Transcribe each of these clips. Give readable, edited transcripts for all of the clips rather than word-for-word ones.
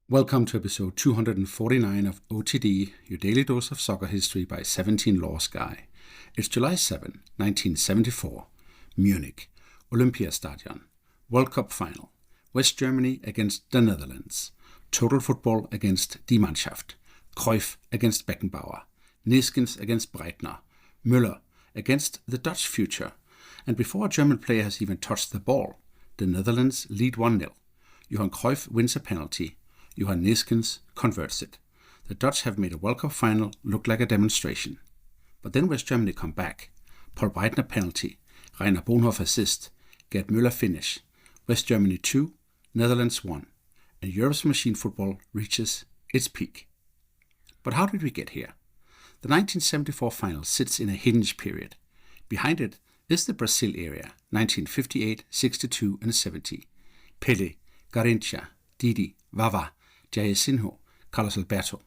Welcome to episode 249 of OTD, your daily dose of soccer history by 17 Laws Guy. It's July 7, 1974. Munich, Olympiastadion, World Cup final, West Germany against the Netherlands, Total Football against Die Mannschaft, Cruyff against Beckenbauer, Neeskens against Breitner, Müller against the Dutch future, and before a German player has even touched the ball, the Netherlands lead 1-0. Johan Cruyff wins a penalty. Johan Neeskens converts it. The Dutch have made a World Cup final look like a demonstration. But then West Germany come back. Paul Breitner penalty, Rainer Bonhof assist, Gerd Müller finish. West Germany 2, Netherlands 1. And Europe's machine football reaches its peak. But how did we get here? The 1974 final sits in a hinge period. Behind it is the Brazil area, 1958, 62 and 70. Pelé, Garrincha, Didi, Vava, Jairzinho, Carlos Alberto.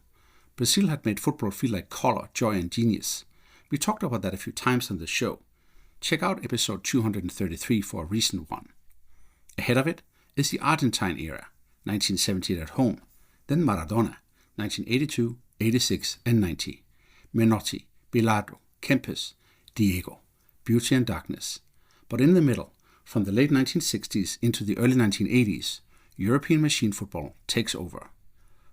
Brazil had made football feel like color, joy and genius. We talked about that a few times on the show. Check out episode 233 for a recent one. Ahead of it is the Argentine era, 1978 at home, then Maradona, 1982, 86 and 90. Menotti, Bilardo, Kempes, Diego, Beauty and Darkness. But in the middle, from the late 1960s into the early 1980s, European machine football takes over.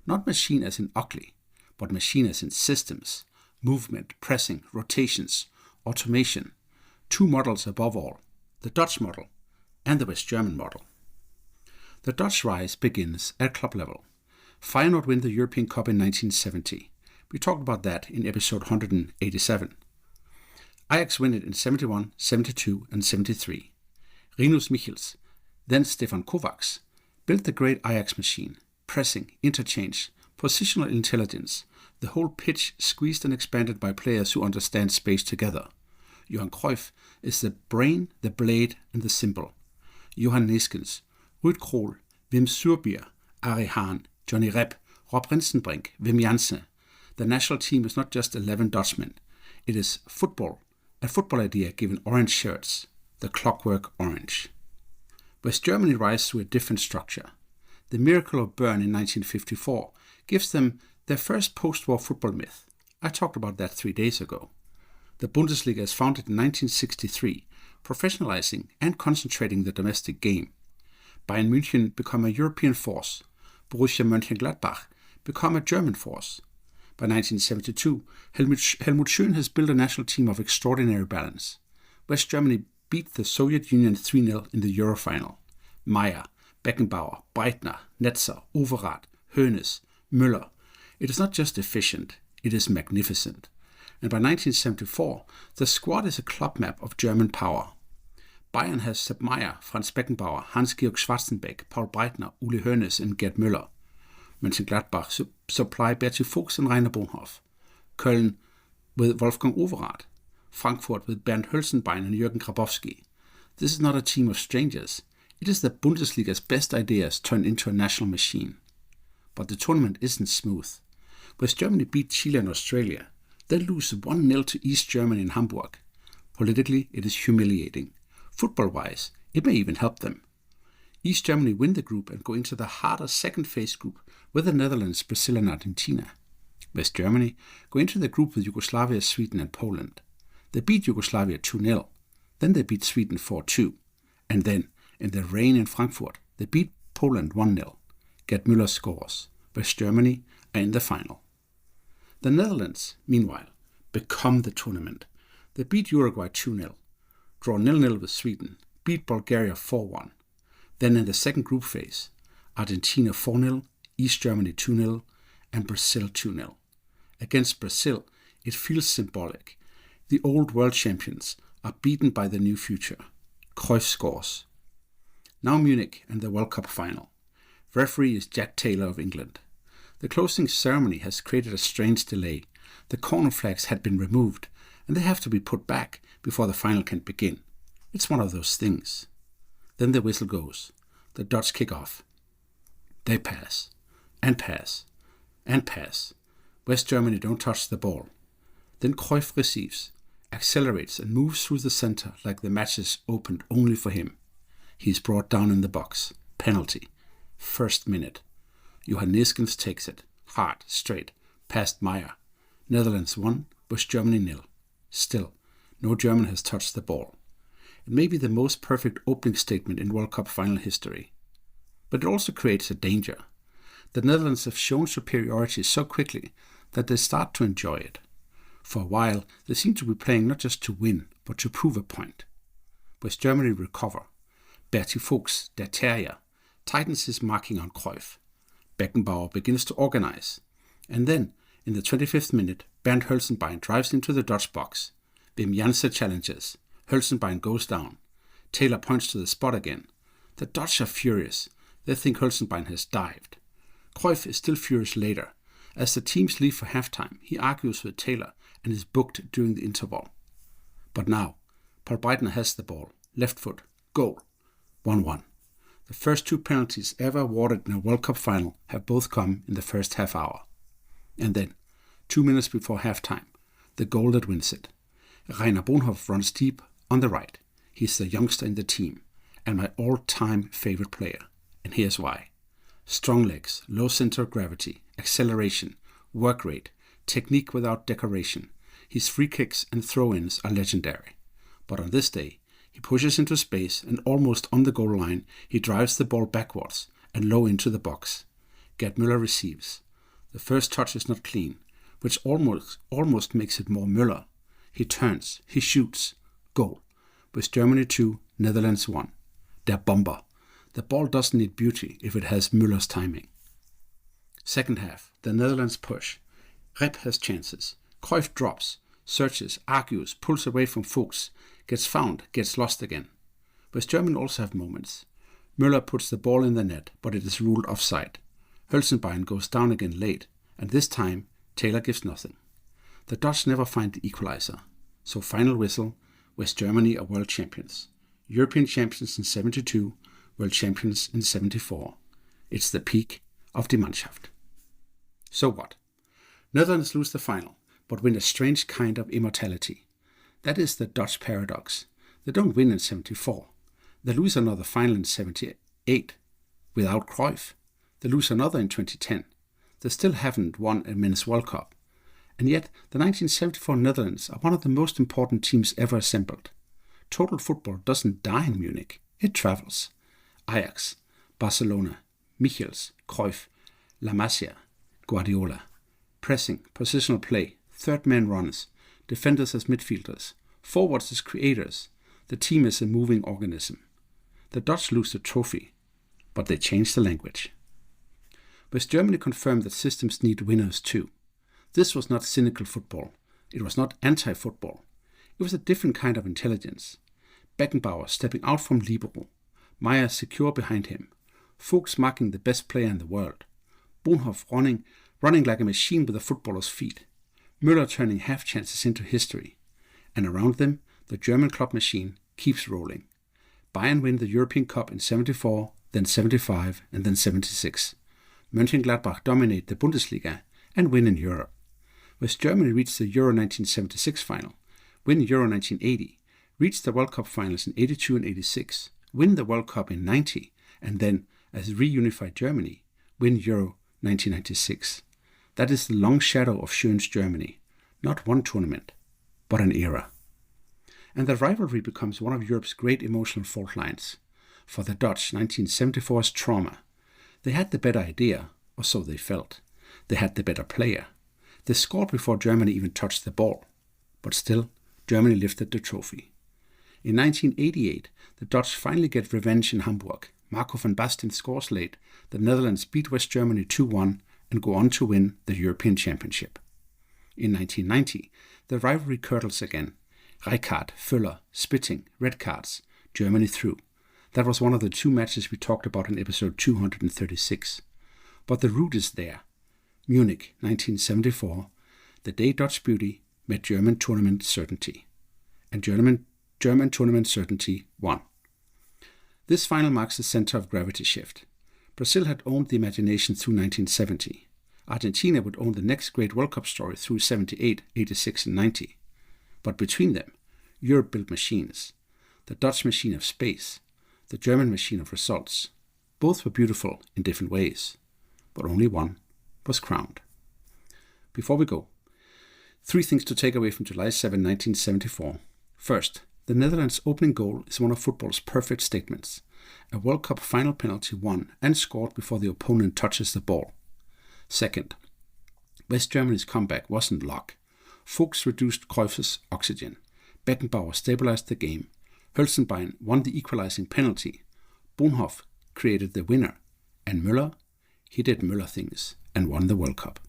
Not machine as in ugly, but machine as in systems, movement, pressing, rotations, automation. Two models above all, the Dutch model and the West German model. The Dutch rise begins at club level. Feyenoord win the European Cup in 1970. We talked about that in episode 187. Ajax win it in 71, 72 and 73. Rinus Michels, then Stefan Kovacs, built the great Ajax machine, pressing, interchange, positional intelligence, the whole pitch squeezed and expanded by players who understand space together. Johan Cruyff is the brain, the blade and the symbol. Johan Neeskens, Ruud Krol, Wim Suurbier, Ari Hahn, Johnny Rep, Rob Rensenbrink, Wim Jansen. The national team is not just 11 Dutchmen. It is football, a football idea given orange shirts, the clockwork orange. West Germany rise through a different structure. The miracle of Bern in 1954 gives them their first post-war football myth. I talked about that 3 days ago. The Bundesliga is founded in 1963, professionalizing and concentrating the domestic game. Bayern München become a European force. Borussia Mönchengladbach become a German force. By 1972, Helmut Schön has built a national team of extraordinary balance. West Germany beat the Soviet Union 3-0 in the Euro final. Meyer, Beckenbauer, Breitner, Netzer, Overath, Hoeneß, Müller. It is not just efficient, it is magnificent. And by 1974, the squad is a club map of German power. Bayern has Sepp Maier, Franz Beckenbauer, Hans-Georg Schwarzenbeck, Paul Breitner, Uli Hoeneß and Gerd Müller. Mönchengladbach supply Berti Vogts and Rainer Bonhof. Köln with Wolfgang Overath. Frankfurt with Bernd Hölzenbein and Jürgen Grabowski. This is not a team of strangers. It is the Bundesliga's best ideas turned into a national machine. But the tournament isn't smooth. West Germany beat Chile and Australia, then lose 1-0 to East Germany in Hamburg. Politically, it is humiliating. Football-wise, it may even help them. East Germany win the group and go into the harder second phase group with the Netherlands, Brazil and Argentina. West Germany go into the group with Yugoslavia, Sweden and Poland. They beat Yugoslavia 2-0, then they beat Sweden 4-2, and then, in the rain in Frankfurt, they beat Poland 1-0. Gerd Müller scores. West Germany are in the final. The Netherlands, meanwhile, become the tournament. They beat Uruguay 2-0, draw 0-0 with Sweden, beat Bulgaria 4-1. Then in the second group phase, Argentina 4-0, East Germany 2-0, and Brazil 2-0. Against Brazil, it feels symbolic. The old world champions are beaten by the new future. Cruyff scores. Now Munich and the World Cup final. Referee is Jack Taylor of England. The closing ceremony has created a strange delay. The corner flags had been removed, and they have to be put back before the final can begin. It's one of those things. Then the whistle goes. The Dutch kick off. They pass, and pass, and pass. West Germany don't touch the ball. Then Cruyff receives, accelerates and moves through the center like the match is opened only for him. He is brought down in the box. Penalty. First minute. Johan Neeskens takes it, hard, straight, past Meyer. Netherlands 1, West Germany 0. Still, no German has touched the ball. It may be the most perfect opening statement in World Cup final history. But it also creates a danger. The Netherlands have shown superiority so quickly that they start to enjoy it. For a while, they seem to be playing not just to win, but to prove a point. West Germany recover. Bertie Fuchs, der Terrier, tightens his marking on Cruyff. Beckenbauer begins to organize. And then, in the 25th minute, Bernd Hölzenbein drives into the Dutch box. Wim Janse challenges. Hölzenbein goes down. Taylor points to the spot again. The Dutch are furious. They think Hölzenbein has dived. Cruyff is still furious later. As the teams leave for halftime, he argues with Taylor and is booked during the interval. But now, Paul Breitner has the ball. Left foot. Goal. 1-1. The first two penalties ever awarded in a World Cup final have both come in the first half hour. And then, 2 minutes before halftime, the goal that wins it. Rainer Bonhof runs deep on the right. He's the youngster in the team and my all-time favorite player. And here's why. Strong legs, low center of gravity, acceleration, work rate, technique without decoration. His free kicks and throw-ins are legendary. But on this day, he pushes into space and almost on the goal line, he drives the ball backwards and low into the box. Gerd Müller receives. The first touch is not clean, which almost makes it more Müller. He turns, he shoots. Goal. With Germany 2, Netherlands 1. Der Bomber. The ball doesn't need beauty if it has Müller's timing. Second half, the Netherlands push. Rep has chances. Cruyff drops, searches, argues, pulls away from Fuchs, gets found, gets lost again. West Germany also have moments. Müller puts the ball in the net, but it is ruled offside. Hölzenbein goes down again late, and this time Taylor gives nothing. The Dutch never find the equalizer. So final whistle, West Germany are world champions. European champions in 72, world champions in 74. It's the peak of die Mannschaft. So what? Netherlands lose the final, but win a strange kind of immortality. That is the Dutch paradox. They don't win in 74. They lose another final in 78 without Cruyff. They lose another in 2010. They still haven't won a men's World Cup. And yet, the 1974 Netherlands are one of the most important teams ever assembled. Total football doesn't die in Munich. It travels. Ajax, Barcelona, Michels, Cruyff, La Masia, Guardiola. Pressing, positional play, third man runs, defenders as midfielders, forwards as creators. The team is a moving organism. The Dutch lose the trophy, but they change the language. West Germany confirmed that systems need winners too. This was not cynical football. It was not anti-football. It was a different kind of intelligence. Beckenbauer stepping out from libero. Meyer secure behind him. Fuchs marking the best player in the world. Bonhof running like a machine with a footballer's feet. Müller turning half chances into history. And around them, the German club machine keeps rolling. Bayern win the European Cup in 74, then 75, and then 76. Mönchengladbach dominate the Bundesliga and win in Europe. West Germany reached the Euro 1976 final, win Euro 1980, reached the World Cup finals in 82 and 86, win the World Cup in 90, and then, as reunified Germany, win Euro 1996. That is the long shadow of Schön's Germany, not one tournament, but an era. And the rivalry becomes one of Europe's great emotional fault lines. For the Dutch, 1974's trauma. They had the better idea, or so they felt. They had the better player. They scored before Germany even touched the ball. But still, Germany lifted the trophy. In 1988, the Dutch finally get revenge in Hamburg. Marco van Basten scores late. The Netherlands beat West Germany 2-1 and go on to win the European Championship. In 1990, the rivalry curdles again. Rijkaard, Völler, spitting, red cards. Germany through. That was one of the two matches we talked about in episode 236. But the root is there. Munich, 1974, the day Dutch beauty met German tournament certainty. And German tournament certainty won. This final marks the center of gravity shift. Brazil had owned the imagination through 1970. Argentina would own the next great World Cup story through 78, 86 and 90. But between them, Europe built machines. The Dutch machine of space, the German machine of results. Both were beautiful in different ways. but only one was crowned. Before we go, 3 things to take away from July 7, 1974. First, the Netherlands' opening goal is one of football's perfect statements. A World Cup final penalty won and scored before the opponent touches the ball. Second, West Germany's comeback wasn't luck. Fuchs reduced Cruyff's oxygen. Beckenbauer stabilized the game. Hölzenbein won the equalizing penalty. Bonhof created the winner. And Müller, he did Müller things and won the World Cup.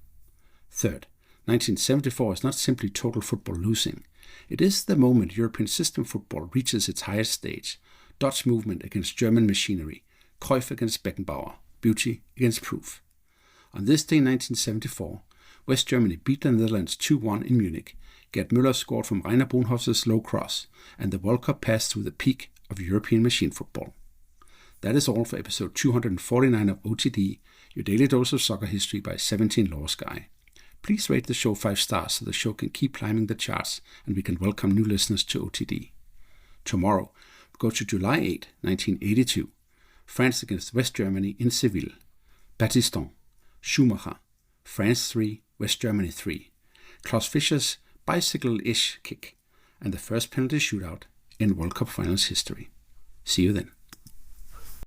Third, 1974 is not simply total football losing. It is the moment European system football reaches its highest stage. Dutch movement against German machinery. Cruyff against Beckenbauer. Beauty against proof. On this day in 1974, West Germany beat the Netherlands 2-1 in Munich. Gerd Müller scored from Rainer Bonhoff's low cross, and the World Cup passed through the peak of European machine football. That is all for episode 249 of OTD, your daily dose of soccer history by 17 Laws Guy. Please rate the show 5 stars so the show can keep climbing the charts and we can welcome new listeners to OTD. Tomorrow, we go to July 8, 1982. France against West Germany in Seville. Battiston, Schumacher, France 3, West Germany 3. Klaus Fischer's bicycle-ish kick, and the first penalty shootout in World Cup Finals history. See you then.